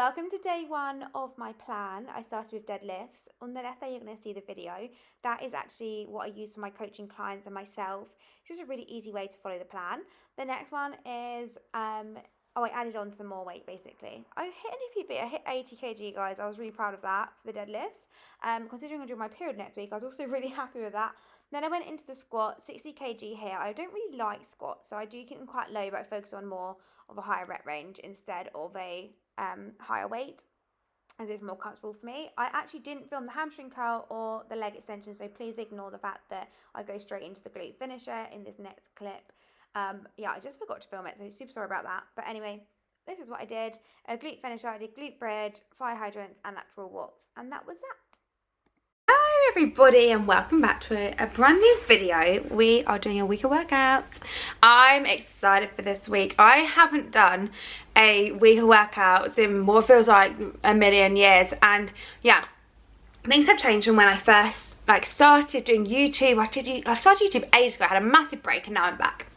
Welcome to day one of my plan. I started with deadlifts. On the left there, you're going to see the video. That is actually what I use for my coaching clients and myself. It's just a really easy way to follow the plan. The next one is, I added on some more weight basically. I hit a new PB. I hit 80 kg, guys. I was really proud of that for the deadlifts. Considering I'm doing my period next week, I was also really happy with that. Then I went into the squat, 60 kg here. I don't really like squats, so I do keep them quite low, but I focus on more of a higher rep range instead of a higher weight, as it's more comfortable for me. I actually didn't film the hamstring curl or the leg extension, so please ignore the fact that I go straight into the glute finisher in this next clip. I just forgot to film it, so super sorry about that. But anyway, this is what I did. A glute finisher, I did glute bridge, fire hydrants and lateral walks, and that was that. Hello everybody and welcome back to a brand new video. We are doing a week of workouts. I'm excited for this week. I haven't done a week of workouts in what feels like a million years, and yeah, things have changed from when I first started doing YouTube. I started YouTube ages ago. I had a massive break and now I'm back.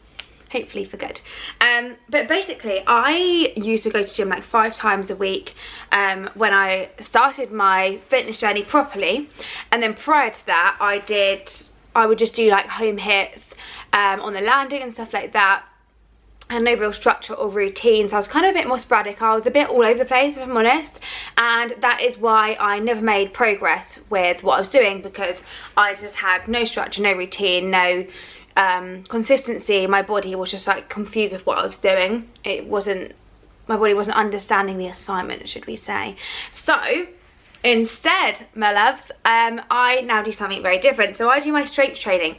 Hopefully for good. But basically I used to go to gym like 5 times a week when I started my fitness journey properly, and then prior to that I would just do like home hits on the landing and stuff like that, and no real structure or routine, so I was kind of a bit more sporadic. I was a bit all over the place, if I'm honest, and that is why I never made progress with what I was doing, because I just had no structure, no routine, no consistency. My body was just like confused with what I was doing. My body wasn't understanding the assignment, should we say. So instead, my loves, I now do something very different. So I do my strength training,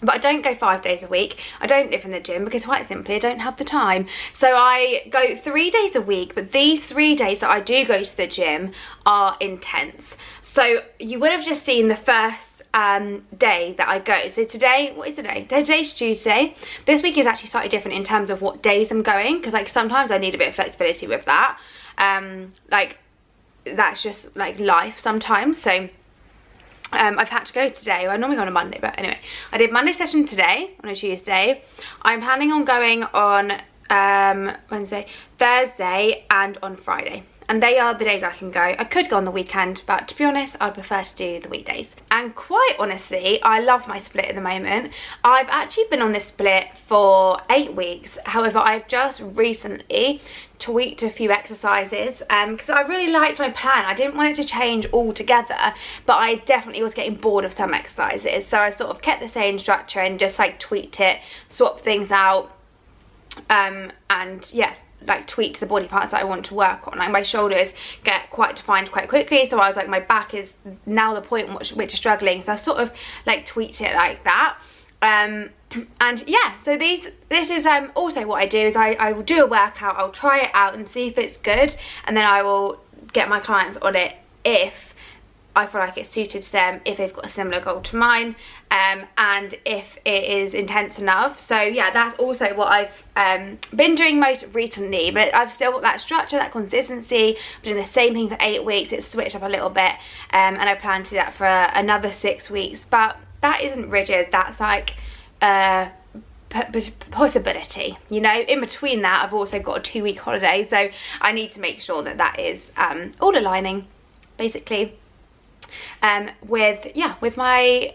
but I don't go 5 days a week. I don't live in the gym because quite simply I don't have the time. So I go 3 days a week, but these 3 days that I do go to the gym are intense. So you would have just seen the first day that I go. So today, what is today? Today's Tuesday. This week is actually slightly different in terms of what days I'm going, because like sometimes I need a bit of flexibility with that. That's just like life sometimes. So I've had to go today. I normally go on a Monday, but anyway, I did Monday session today on a Tuesday. I'm planning on going on Wednesday, Thursday and on Friday. And they are the days I can go. I could go on the weekend, but to be honest, I'd prefer to do the weekdays. And quite honestly, I love my split at the moment. I've actually been on this split for 8 weeks. However, I've just recently tweaked a few exercises because I really liked my plan. I didn't want it to change altogether, but I definitely was getting bored of some exercises. So I sort of kept the same structure and just like tweaked it, swapped things out, and yes, like tweaked the body parts that I want to work on. Like my shoulders get quite defined quite quickly, so I was like, my back is now the point which is struggling, so I sort of like tweaked it like that. And yeah, so this is also what I do is I will do a workout, I'll try it out and see if it's good, and then I will get my clients on it if I feel like it's suited to them, if they've got a similar goal to mine, and if it is intense enough. So yeah, that's also what I've been doing most recently, but I've still got that structure, that consistency. I'm doing the same thing for 8 weeks. It's switched up a little bit, and I plan to do that for another 6 weeks, but that isn't rigid. That's like a possibility, you know. In between that, I've also got a 2-week holiday, so I need to make sure that that is all aligning basically with my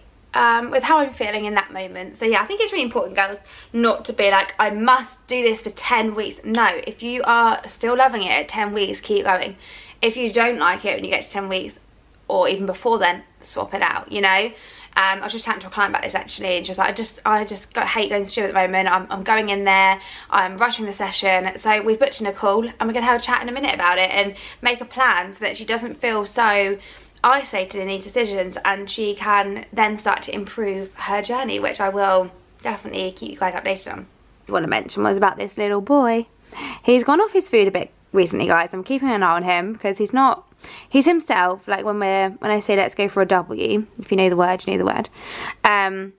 with how I'm feeling in that moment. So yeah, I think it's really important, girls, not to be like, I must do this for 10 weeks. No, if you are still loving it at 10 weeks, keep going. If you don't like it when you get to 10 weeks or even before then, swap it out, you know. I was just chatting to a client about this actually, and she was like, I just hate going to the gym at the moment. I'm going in there, I'm rushing the session. So we've booked in a call and we're gonna have a chat in a minute about it and make a plan so that she doesn't feel so isolated in these decisions, and she can then start to improve her journey, which I will definitely keep you guys updated on. I want to mention was about this little boy. He's gone off his food a bit recently, guys. I'm keeping an eye on him because he's himself. Like when I say let's go for a W, if you know the word, you know the word.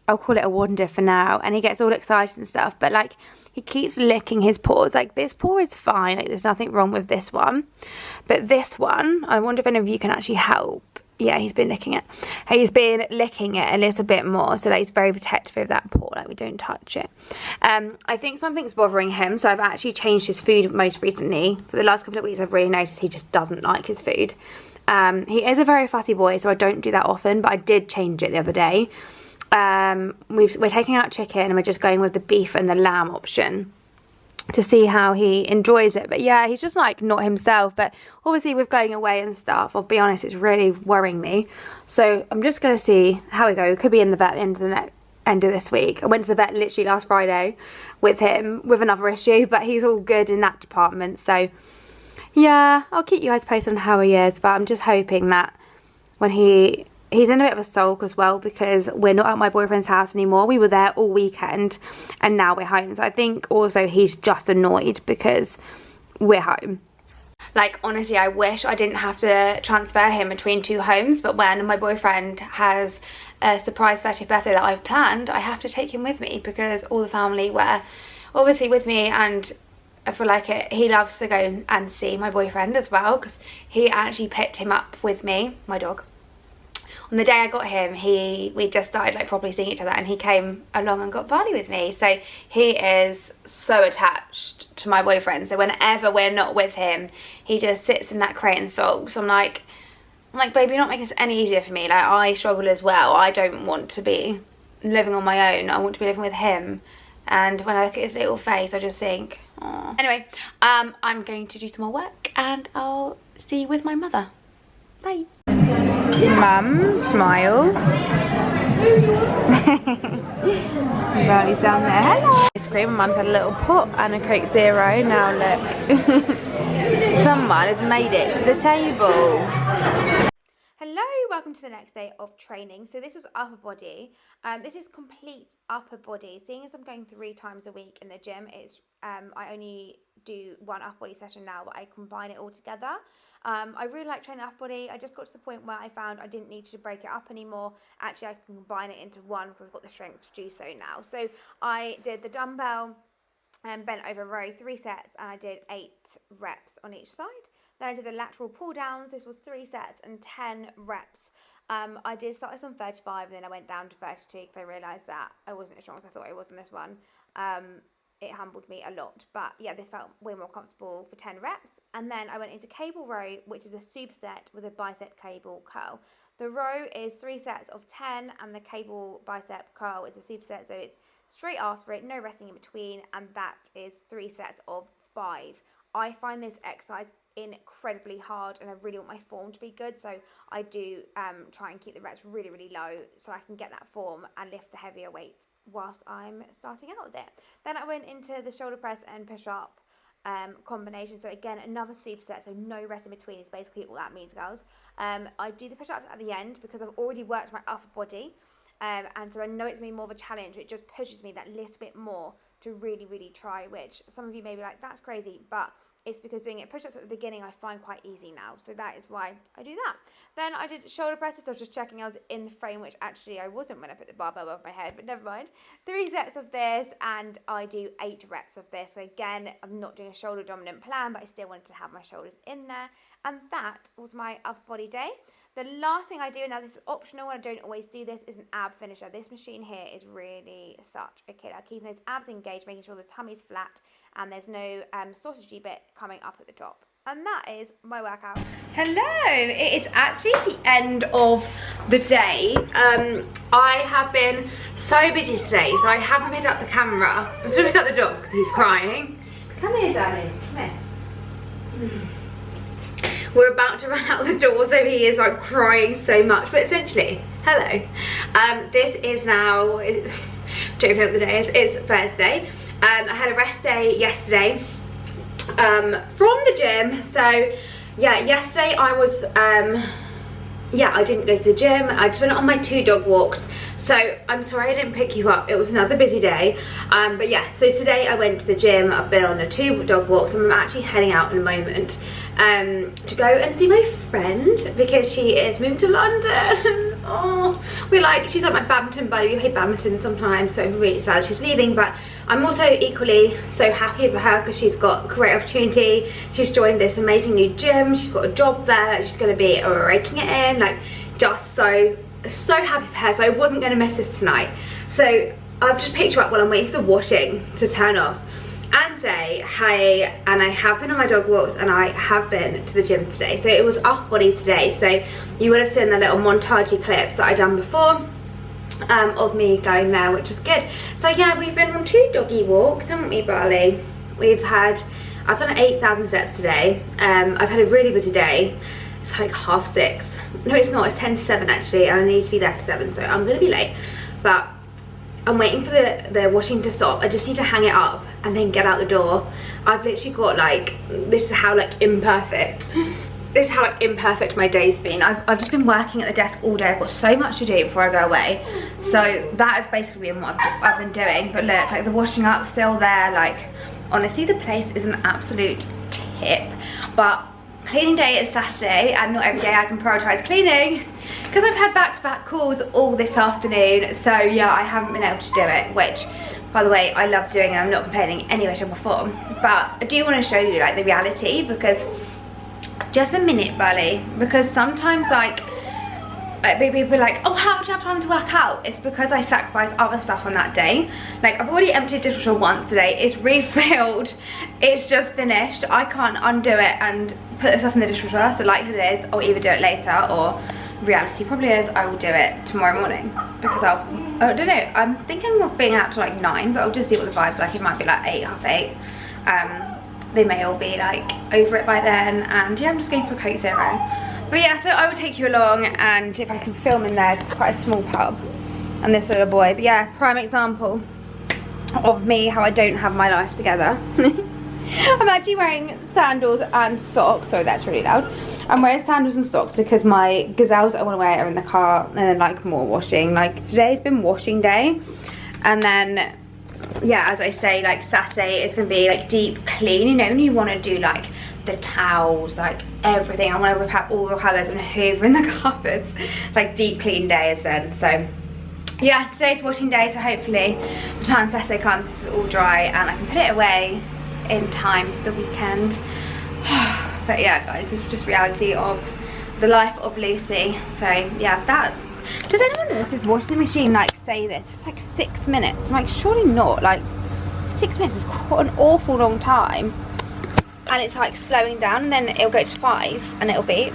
I'll call it a wander for now, and he gets all excited and stuff, but like he keeps licking his paws. Like this paw is fine, like there's nothing wrong with this one, but this one, I wonder if any of you can actually help. yeah, he's been licking it. He's been licking it a little bit more, so like he's very protective of that paw, like we don't touch it. I think something's bothering him, so I've actually changed his food most recently. For the last couple of weeks, I've really noticed he just doesn't like his food. He is a very fussy boy, so I don't do that often, but I did change it the other day. We're taking out chicken and we're just going with the beef and the lamb option to see how he enjoys it. But yeah, he's just like not himself. But obviously with going away and stuff, I'll be honest, it's really worrying me. So I'm just going to see how we go. Could be in the vet at the end of this week. I went to the vet literally last Friday with him with another issue, but he's all good in that department. So yeah, I'll keep you guys posted on how he is, but I'm just hoping that when he's in a bit of a sulk as well, because we're not at my boyfriend's house anymore. We were there all weekend and now we're home. So I think also he's just annoyed because we're home. Like, honestly, I wish I didn't have to transfer him between 2 homes, but when my boyfriend has a surprise festive birthday that I've planned, I have to take him with me because all the family were obviously with me, and I feel like he loves to go and see my boyfriend as well, because he actually picked him up with me, my dog. On the day I got him, we just started like properly seeing each other, and he came along and got Barney with me. So he is so attached to my boyfriend. So whenever we're not with him, he just sits in that crate and sulks. I'm like, baby, you're not making this any easier for me. Like, I struggle as well. I don't want to be living on my own. I want to be living with him. And when I look at his little face, I just think, oh. Anyway, I'm going to do some more work, and I'll see you with my mother. Bye. Mum, smile. Barney's down there. Hello. Ice cream. Mum's had a little pot and a Coke Zero. Now look. Someone has made it to the table. Hello, welcome to the next day of training. So this is upper body. This is complete upper body. Seeing as I'm going 3 times a week in the gym, it's I only do 1 upper body session now, but I combine it all together. I really like training upper body. I just got to the point where I found I didn't need to break it up anymore. Actually, I can combine it into one because I've got the strength to do so now. So I did the dumbbell and bent over row 3 sets, and I did 8 reps on each side. Then I did the lateral pull downs. This was 3 sets and 10 reps. I did start this on 35, and then I went down to 32 because I realised that I wasn't as strong as I thought I was on this one. It humbled me a lot, but yeah, this felt way more comfortable for 10 reps. And then I went into cable row, which is a superset with a bicep cable curl. The row is 3 sets of 10, and the cable bicep curl is a superset, so it's straight after it, no resting in between, and that is 3 sets of 5. I find this exercise incredibly hard, and I really want my form to be good, so I do try and keep the reps really, really low so I can get that form and lift the heavier weight whilst I'm starting out with it. Then I went into the shoulder press and push up combination. So again, another superset, so no rest in between is basically all that means, girls. I do the push-ups at the end because I've already worked my upper body, and so I know it's going to be more of a challenge. It just pushes me that little bit more to really, really try, which some of you may be like, that's crazy, but it's because doing it push-ups at the beginning I find quite easy now, so that is why I do that. Then I did shoulder presses. I was just checking I was in the frame, which actually I wasn't when I put the barbell above my head, but never mind. 3 sets of this, and I do 8 reps of this. So again, I'm not doing a shoulder dominant plan, but I still wanted to have my shoulders in there, and that was my upper body day. The last thing I do, now this is optional, I don't always do this, is an ab finisher. This machine here is really such a killer. Keeping those abs engaged, making sure the tummy's flat and there's no sausagey bit coming up at the top. And that is my workout. Hello, it is actually the end of the day. I have been so busy today, so I haven't picked up the camera. I'm still picking up the dog because he's crying. Come here, darling, come here. We're about to run out the door, so he is like crying so much, but essentially, hello. This is now, joking up the day, it's Thursday. I had a rest day yesterday from the gym. So yeah, yesterday I was, I didn't go to the gym. I just went on my 2 dog walks. So I'm sorry I didn't pick you up. It was another busy day. But yeah, so today I went to the gym. I've been on the 2 dog walks, and I'm actually heading out in a moment to go and see my friend because she is moving to London. Oh, she's like my badminton buddy. We play badminton sometimes, so I'm really sad she's leaving, but I'm also equally so happy for her because she's got a great opportunity. She's joined this amazing new gym. She's got a job there. She's going to be raking it in. Like, just so happy for her. So I wasn't going to miss this tonight. So I've just picked her up while I'm waiting for the washing to turn off and say hey, and I have been on my dog walks and I have been to the gym today. So it was upper body today, so you would have seen the little montagey clips that I done before of me going there, which is good. So yeah, we've been on 2 doggy walks, haven't we, Barley? I've done 8,000 steps today. I've had a really busy day. It's like 6:30. No, it's not, it's 10 to 7 actually, and I need to be there for 7, so I'm gonna be late. But I'm waiting for the washing to stop. I just need to hang it up and then get out the door. I've literally got like, this is how like imperfect my day's been. I've just been working at the desk all day. I've got so much to do before I go away. So that has basically been what I've been doing. But look, like the washing up's still there. Like honestly, the place is an absolute tip. But cleaning day is Saturday, and not every day I can prioritise cleaning because I've had back-to-back calls all this afternoon. So yeah, I haven't been able to do it, which by the way, I love doing and I'm not complaining any way, shape or form. But I do want to show you like the reality, because just a minute, Burley, because sometimes like people are like, oh, how do you have time to work out? It's because I sacrifice other stuff on that day. Like I've already emptied the dishwasher once today, it's refilled, it's just finished. I can't undo it and put the stuff in the dishwasher, so likelihood is I'll either do it later, or reality probably is I will do it tomorrow morning, because I don't know, I'm thinking of being out to like 9, but I'll just see what the vibe's like. It might be like 8, half 8. They may all be like over it by then, and yeah, I'm just going for a Coke Zero. But yeah, so I will take you along, and if I can film in there, it's quite a small pub, and this little boy. But yeah, prime example of me, how I don't have my life together. I'm actually wearing sandals and socks. Sorry, that's really loud. I'm wearing sandals and socks because my gazelles that I want to wear are in the car, and then like more washing. Like today's been washing day, and then yeah, as I say, like Saturday is gonna be like deep clean. You know, when you want to do like the towels, like everything. I want to rip out all the cupboards and hoover in the cupboards. Like deep clean day is then. So yeah, today's washing day, so hopefully by the time Saturday comes this is all dry and I can put it away in time for the weekend. But yeah guys, this is just reality of the life of Lucy. So yeah, that, does anyone else's washing machine like say this? It's like 6 minutes. I'm like, surely not. Like 6 minutes is quite an awful long time. And it's like slowing down, and then it'll go to 5 and it'll beep.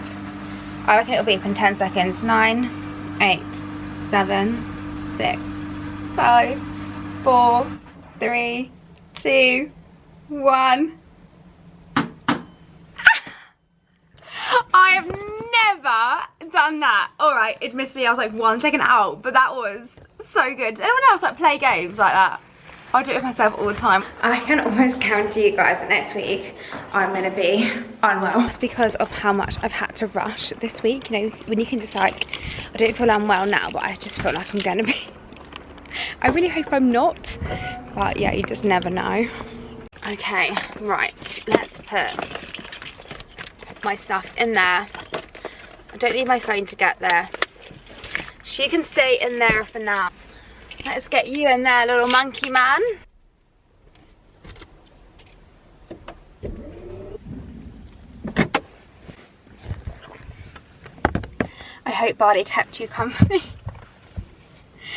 I reckon it'll beep in 10 seconds. 9, 8, 7, 6, 5, 4, 3, 2, 1. I have never done that. Alright, admittedly I was like 1 second out, but that was so good. Does anyone else like play games like that? I do it with myself all the time. I can almost guarantee you guys that next week I'm gonna be unwell. It's because of how much I've had to rush this week. You know, when you can just like, I don't feel unwell now, but I just feel like I'm gonna be. I really hope I'm not, but yeah, you just never know. Okay, right, let's put my stuff in there. I don't need my phone to get there. She can stay in there for now. Let's get you in there, little monkey man. I hope Barley kept you company.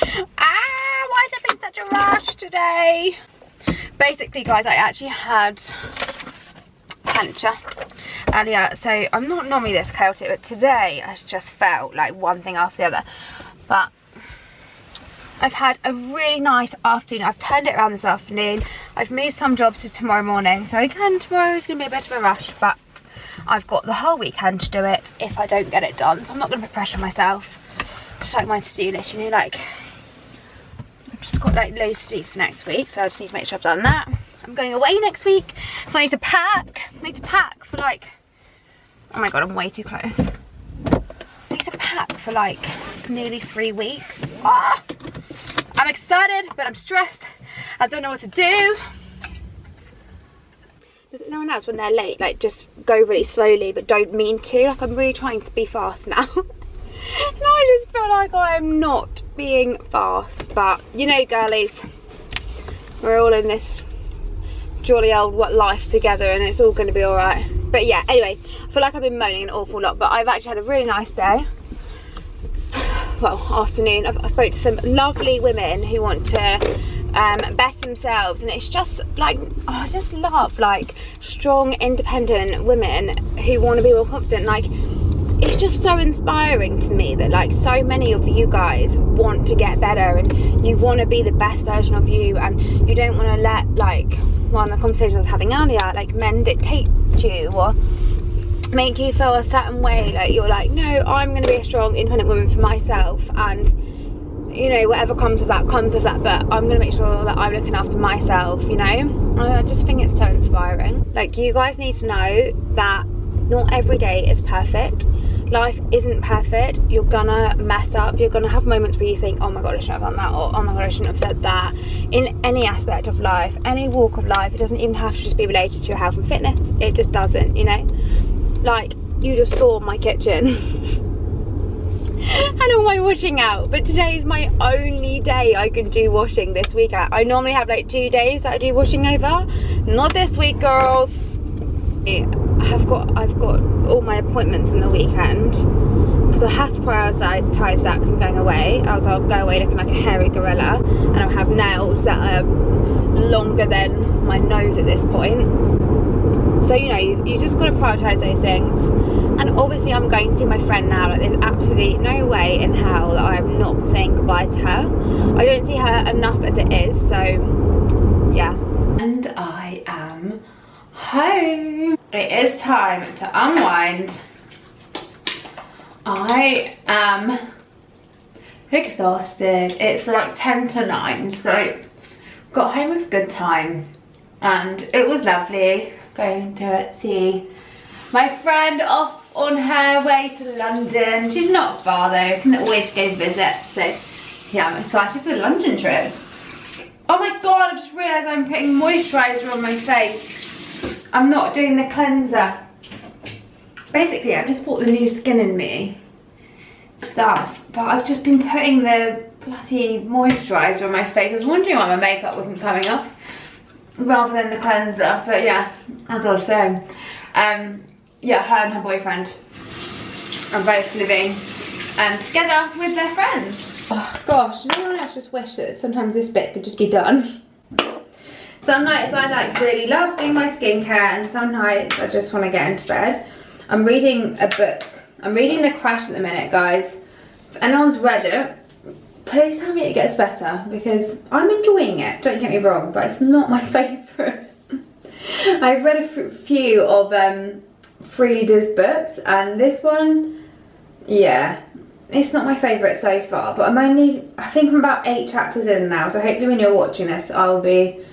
Why has it been such a rush today? Basically guys, I actually had cancer earlier, so I'm not normally this chaotic, but today I just felt like one thing after the other. But I've had a really nice afternoon. I've turned it around this afternoon. I've moved some jobs to tomorrow morning, so again tomorrow is going to be a bit of a rush, but I've got the whole weekend to do it if I don't get it done, so I'm not going to put pressure on myself. Just like my to-do list, you know, like I've just got like loads to do for next week, so I just need to make sure I've done that. I'm going away next week, so I need to pack. I need to pack for like, oh my god, I'm way too close. I need to pack for like nearly 3 weeks. I'm excited, but I'm stressed. I don't know what to do. Does no one else when they're late like just go really slowly but don't mean to? Like I'm really trying to be fast now. And I just feel like I'm not being fast, but you know girlies, we're all in this jolly old life together and it's all going to be alright. But yeah, anyway, I feel like I've been moaning an awful lot, but I've actually had a really nice day. afternoon, I spoke to some lovely women who want to best themselves, and it's just like, oh, I just love like strong, independent women who want to be more confident. Like, it's just so inspiring to me that like so many of you guys want to get better and you want to be the best version of you, and you don't want to let, like one of the conversations I was having earlier, like men dictate you or make you feel a certain way. Like, you're like, no, I'm going to be a strong, independent woman for myself, and you know, whatever comes of that comes of that, but I'm going to make sure that I'm looking after myself, you know. And I just think it's so inspiring. Like, you guys need to know that not every day is perfect. Life isn't perfect. You're gonna mess up. You're gonna have moments where you think, oh my god, I shouldn't have done that, or oh my god, I shouldn't have said that. In any aspect of life, any walk of life, it doesn't even have to just be related to your health and fitness. It just doesn't, you know. Like, you just saw my kitchen and all my washing out, but today is my only day I can do washing this week. I normally have like 2 days that I do washing over. Not this week, girls. I've got all my appointments on the weekend because I have to prioritise that because I'm going away. Else I'll go away looking like a hairy gorilla, and I'll have nails that are longer than my nose at this point. So, you know, you just got to prioritise those things. And obviously I'm going to see my friend now. Like, there's absolutely no way in hell that I'm not saying goodbye to her. I don't see her enough as it is, so yeah. And I am home. It is time to unwind. I am exhausted. It's like 10 to 9, so got home with a good time, and it was lovely going to see my friend off on her way to London. She's not far though, can always go visit, so yeah, I'm excited for the London trip. Oh my god, I just realised I'm putting moisturiser on my face. I'm not doing the cleanser. Basically, I've just bought the new Skin in Me stuff, but I've just been putting the bloody moisturiser on my face. I was wondering why my makeup wasn't coming off rather than the cleanser, but yeah, as I was saying, yeah, her and her boyfriend are both living together with their friends. Oh gosh, does anyone else just wish that sometimes this bit could just be done? Some nights I like really love doing my skincare, and some nights I just want to get into bed. I'm reading a book. I'm reading The Crash at the minute, guys. If anyone's read it, please tell me it gets better, because I'm enjoying it, don't get me wrong, but it's not my favourite. I've read a few of Frida's books, and this one, yeah, it's not my favourite so far, but I think I'm about 8 chapters in now, so hopefully when you're watching this I'll be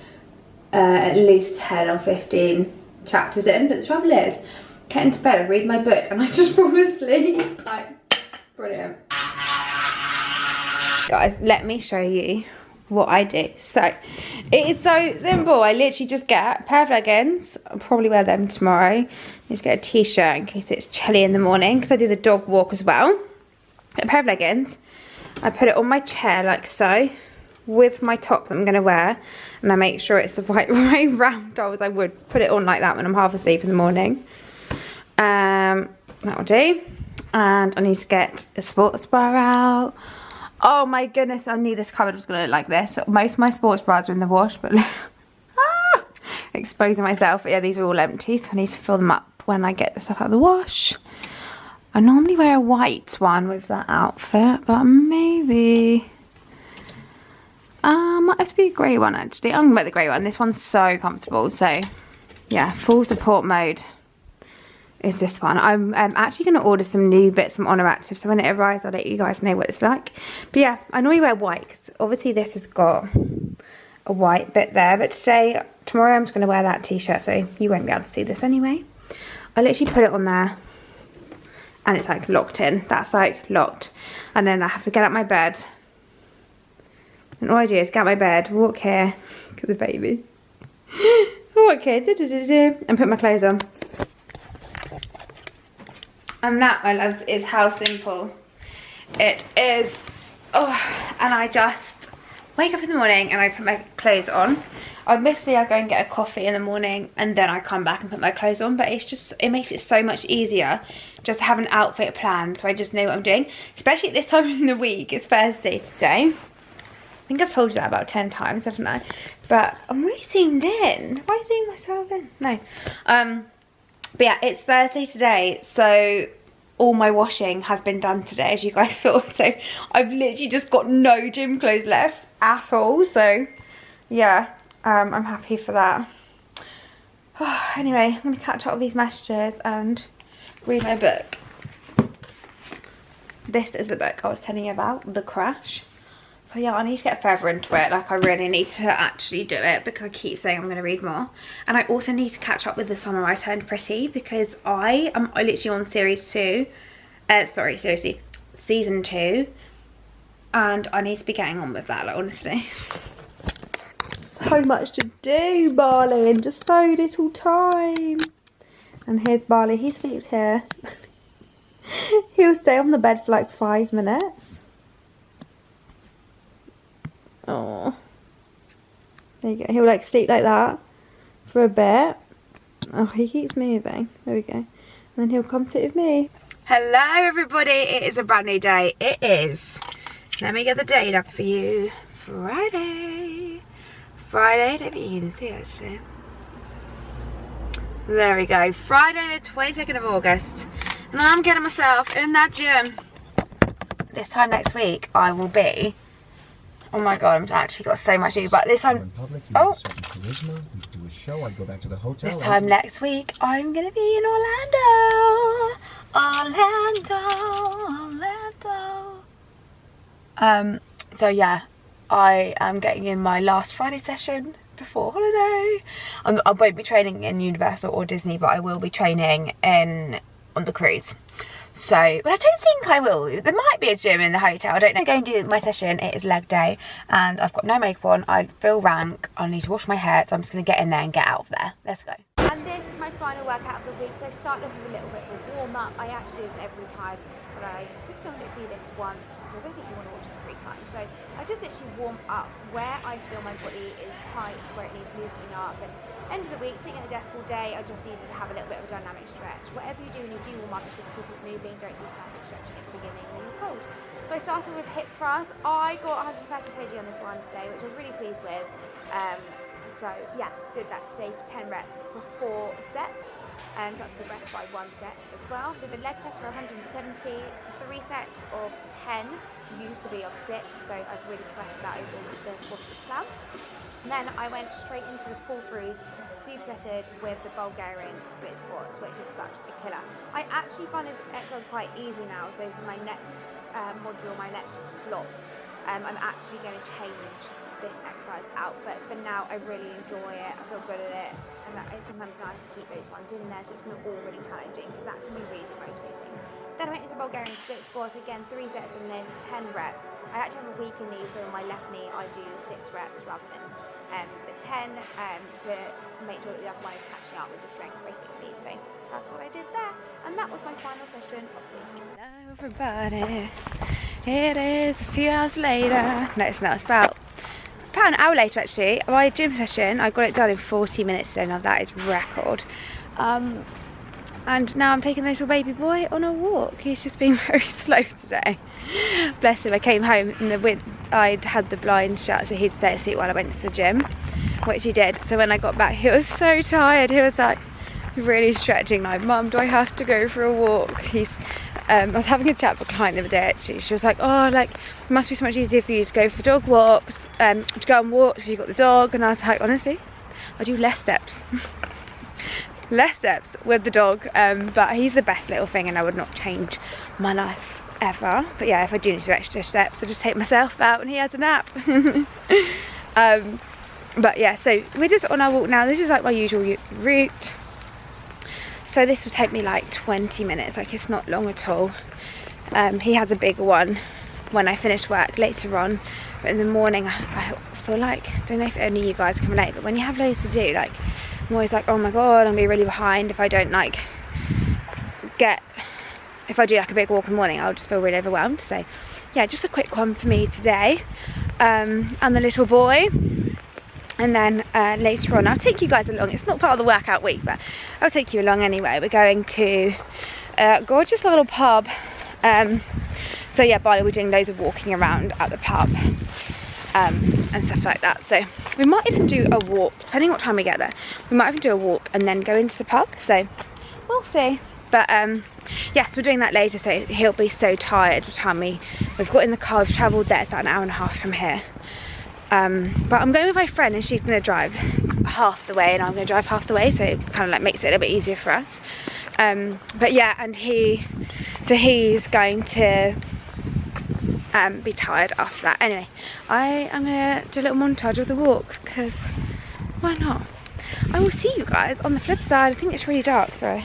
at least 10 or 15 chapters in. But the trouble is, get into bed, I read my book, and I just fall asleep. Like, brilliant. Guys, let me show you what I do. So, it is so simple. I literally just get a pair of leggings. I'll probably wear them tomorrow. Just get a t-shirt in case it's chilly in the morning, because I do the dog walk as well. Get a pair of leggings. I put it on my chair like so, with my top that I'm going to wear, and I make sure it's the right way round, as I would put it on like that when I'm half asleep in the morning. That will do. And I need to get a sports bra out. Oh my goodness, I knew this cupboard was going to look like this. Most of my sports bras are in the wash, but exposing myself. But yeah, these are all empty, so I need to fill them up when I get the stuff out of the wash. I normally wear a white one with that outfit, but maybe might have to be a grey one actually. I'm gonna wear the grey one. This one's so comfortable. So yeah, full support mode is this one. I'm actually going to order some new bits from Honor Active, so when it arrives I'll let you guys know what it's like. But yeah, I normally wear white because obviously this has got a white bit there, but tomorrow I'm just going to wear that t-shirt, so you won't be able to see this anyway. I literally put it on there and it's like locked in. That's like locked, and then I have to get out my bed, and all I do is get out my bed, walk here, look at the baby, walk here, and put my clothes on. And that, my loves, is how simple it is. Oh, and I just wake up in the morning and I put my clothes on. mostly I go and get a coffee in the morning and then I come back and put my clothes on, but it makes it so much easier just to have an outfit plan, so I just know what I'm doing, especially at this time in the week. It's Thursday today. I think I've told you that about 10 times, haven't I? But I'm really zoomed in. Have I zoomed myself in? No. But yeah, it's Thursday today, so all my washing has been done today, as you guys saw. So I've literally just got no gym clothes left at all. So yeah, I'm happy for that. Anyway, I'm going to catch up with these messages and read my book. This is the book I was telling you about, The Crash. So yeah, I need to get further into it. Like, I really need to actually do it because I keep saying I'm going to read more. And I also need to catch up with The Summer I Turned Pretty, because I literally on series 2. Seriously, season 2. And I need to be getting on with that, like, honestly. So much to do, Barley, and just so little time. And here's Barley, he sleeps here. He'll stay on the bed for like 5 minutes. Oh, there you go. He'll like sleep like that for a bit. Oh, he keeps moving. There we go. And then he'll come sit with me. Hello everybody, it is a brand new day. It is, let me get the date up for you. Friday, I don't think you can see it actually. There we go, Friday the 22nd of August. And I'm getting myself in that gym. This time next week I will be, oh my god, I've actually got so much to do, but this time, this time next week I'm gonna be in Orlando. So yeah, I am getting in my last Friday session before holiday. I won't be training in Universal or Disney, but I will be training on the cruise. So, but I don't think I will. There might be a gym in the hotel, I don't know. I'm going to do my session. It is leg day and I've got no makeup on. I feel rank. I need to wash my hair, so I'm just going to get in there and get out of there. Let's go. And this is my final workout of the week. So I started off with a little bit of a warm up. I actually do this every time, but I just filmed it for you this once because I don't think you want to watch it 3 times. So I just literally warm up where I feel my body is tight, where it needs loosening up. And end of the week, sitting at the desk all day, I just needed to have a little bit of a dynamic stretch. Whatever you do when you do warm up, is just keep it moving. Don't do static stretching at the beginning when you're cold. So I started with hip thrust. I got 130 kg on this one today, which I was really pleased with. So yeah, did that today for 10 reps for 4 sets. And so that's progressed by 1 set as well. Did the leg press for 170 for 3 sets of 10. Used to be of 6, so I've really progressed that over the course of this plan. And then I went straight into the pull-throughs, supersetted with the Bulgarian split squats, which is such a killer. I actually find this exercise quite easy now, so for my next module, my next block, I'm actually going to change this exercise out, but for now I really enjoy it, I feel good at it, and it's sometimes nice to keep those ones in there so it's not all really challenging, because that can be really demotivating. Then I went into Bulgarian split squats, again 3 sets on this, 10 reps. I actually have a weak knee, so on my left knee I do 6 reps rather than the 10 to make sure that the other one is catching up with the strength basically. So that's what I did there, and that was my final session of the week. Hello everybody, it is a few hours later. No, it's not, it's about an hour later actually. My gym session, I got it done in 40 minutes today. Now that is record. And now I'm taking the little baby boy on a walk. He's just been very slow today. Bless him. I came home and I'd had the blinds shut, so he'd stay asleep while I went to the gym, which he did. So when I got back, he was so tired. He was like really stretching, like, "Mum, do I have to go for a walk?" I was having a chat with a client the other day actually. She was like, "Oh, like, it must be so much easier for you to go for dog walks, to go on walks, so you've got the dog." And I was like, honestly, I do less steps. Less steps with the dog, but he's the best little thing and I would not change my life ever. But yeah, if I do need to do extra steps, I just take myself out and he has a nap. But yeah, so we're just on our walk now. This is like my usual route, so this will take me like 20 minutes, like it's not long at all. He has a bigger one when I finish work later on, but in the morning I feel like, I don't know if only you guys can relate, but when you have loads to do, like, I'm always like, oh my god, I'm gonna be really behind if I don't like if I do like a big walk in the morning. I'll just feel really overwhelmed. So yeah, just a quick one for me today. And the little boy, And then later on, I'll take you guys along. It's not part of the workout week, but I'll take you along anyway. We're going to a gorgeous little pub. So yeah, Bali, we're doing loads of walking around at the pub and stuff like that. So we might even do a walk, depending what time we get there. We might even do a walk and then go into the pub. So we'll see. But yes, we're doing that later. So he'll be so tired by the time we've got in the car. We've travelled there. It's about an hour and a half from here. But I'm going with my friend, and she's going to drive half the way and I'm going to drive half the way, so it kind of like makes it a little bit easier for us. But yeah, and he's going to be tired after that. Anyway, I'm going to do a little montage of the walk, because why not? I will see you guys on the flip side. I think it's really dark, sorry.